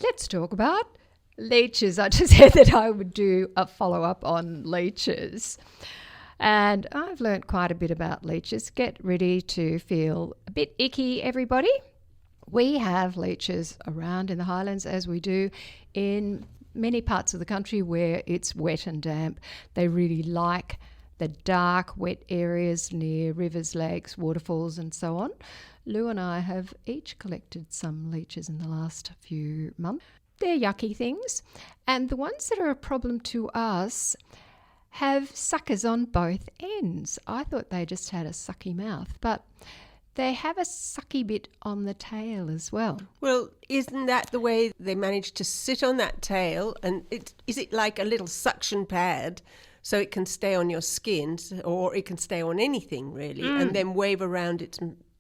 let's talk about leeches. I just said that I would do a follow-up on leeches. And I've learnt quite a bit about leeches. Get ready to feel a bit icky, everybody. We have leeches around in the Highlands, as we do in many parts of the country where it's wet and damp. They really like the dark, wet areas near rivers, lakes, waterfalls and so on. Lou and I have each collected some leeches in the last few months. They're yucky things. And the ones that are a problem to us have suckers on both ends. I thought they just had a sucky mouth, but they have a sucky bit on the tail as well. Well, isn't that the way they manage to sit on that tail? And is it like a little suction pad so it can stay on your skin, or it can stay on anything really, and then wave around its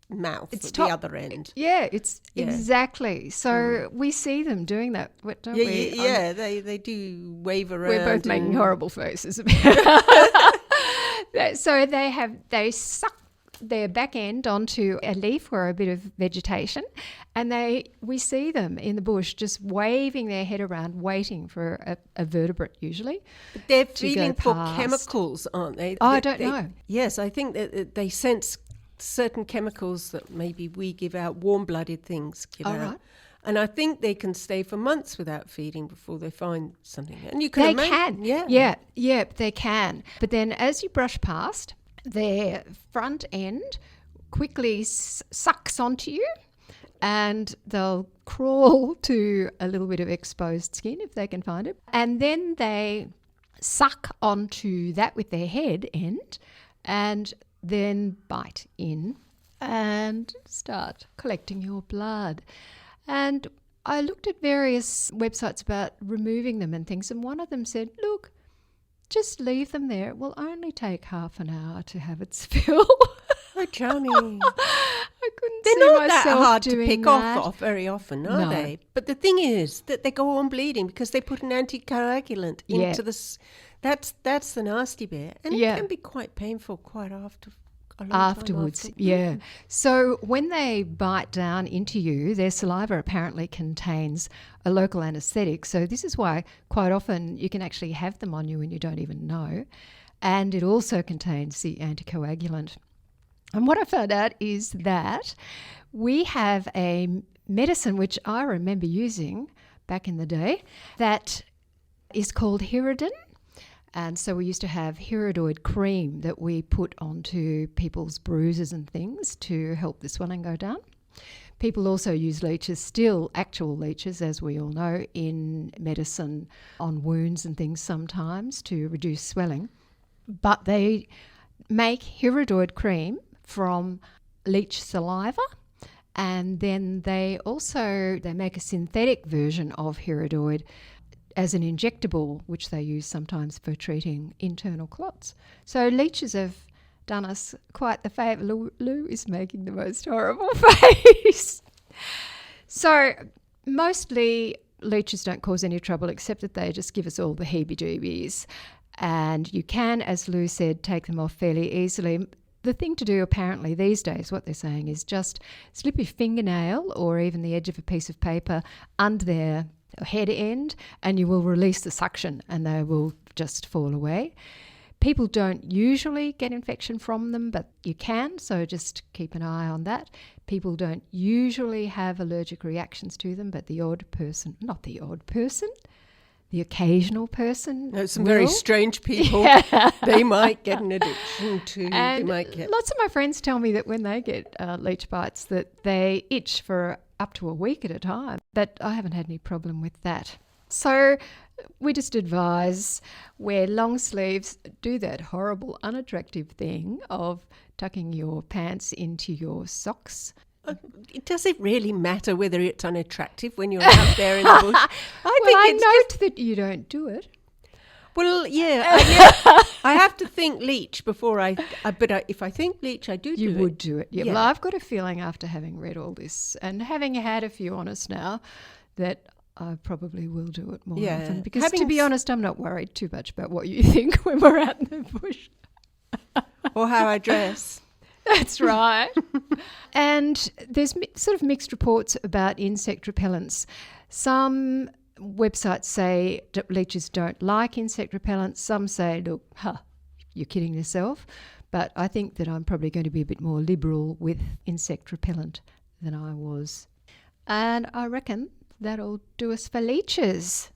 mouth at the other end? Yeah, it's exactly. So we see them doing that, don't we? Yeah, they do wave around. We're both making horrible faces. So they suck their back end onto a leaf or a bit of vegetation, and we see them in the bush just waving their head around, waiting for a vertebrate usually. But they're feeling for chemicals, aren't they? I don't know. Yes, I think that they sense certain chemicals that maybe we give out, warm-blooded things give out. Right. And I think they can stay for months without feeding before they find something. And you can imagine. Yeah, they can. But then as you brush past, their front end quickly sucks onto you, and they'll crawl to a little bit of exposed skin if they can find it. And then they suck onto that with their head end and then bite in and start collecting your blood. And I looked at various websites about removing them and things, and one of them said, look, just leave them there. It will only take half an hour to have its fill. Oh, charming. I couldn't They're see not myself that hard to doing pick that. off very often, are they? But the thing is that they go on bleeding because they put an anticoagulant into the... That's the nasty bit. And it can be quite painful quite afterwards. Yeah. So when they bite down into you, their saliva apparently contains a local anaesthetic. So this is why quite often you can actually have them on you and you don't even know. And it also contains the anticoagulant. And what I found out is that we have a medicine which I remember using back in the day that is called Hirudoid. And so we used to have Hirudoid cream that we put onto people's bruises and things to help the swelling go down. People also use leeches, still actual leeches, as we all know, in medicine on wounds and things sometimes to reduce swelling. But they make Hirudoid cream from leech saliva, and then they make a synthetic version of Hirudoid as an injectable, which they use sometimes for treating internal clots. So leeches have done us quite the favour. Lou is making the most horrible face. So mostly leeches don't cause any trouble except that they just give us all the heebie-jeebies. And you can, as Lou said, take them off fairly easily. The thing to do apparently these days, what they're saying, is just slip your fingernail or even the edge of a piece of paper under their head end, and you will release the suction and they will just fall away. People don't usually get infection from them, but you can, so just keep an eye on that. People don't usually have allergic reactions to them, but the occasional person. No, some very strange people, they might get an addiction to. And lots of my friends tell me that when they get leech bites that they itch for up to a week at a time, but I haven't had any problem with that. So we just advise wear long sleeves, do that horrible unattractive thing of tucking your pants into your socks. Does it really matter whether it's unattractive when you're out there in the bush? I note that you don't do it. Well, I have to think leech before if I think leech, I do it. You would do it. Yeah. Well, I've got a feeling after having read all this and having had a few on us now that I probably will do it more often. Because to be honest, I'm not worried too much about what you think when we're out in the bush. Or how I dress. That's right. And there's sort of mixed reports about insect repellents. Some websites say that leeches don't like insect repellents. Some say, look, you're kidding yourself. But I think that I'm probably going to be a bit more liberal with insect repellent than I was. And I reckon that'll do us for leeches.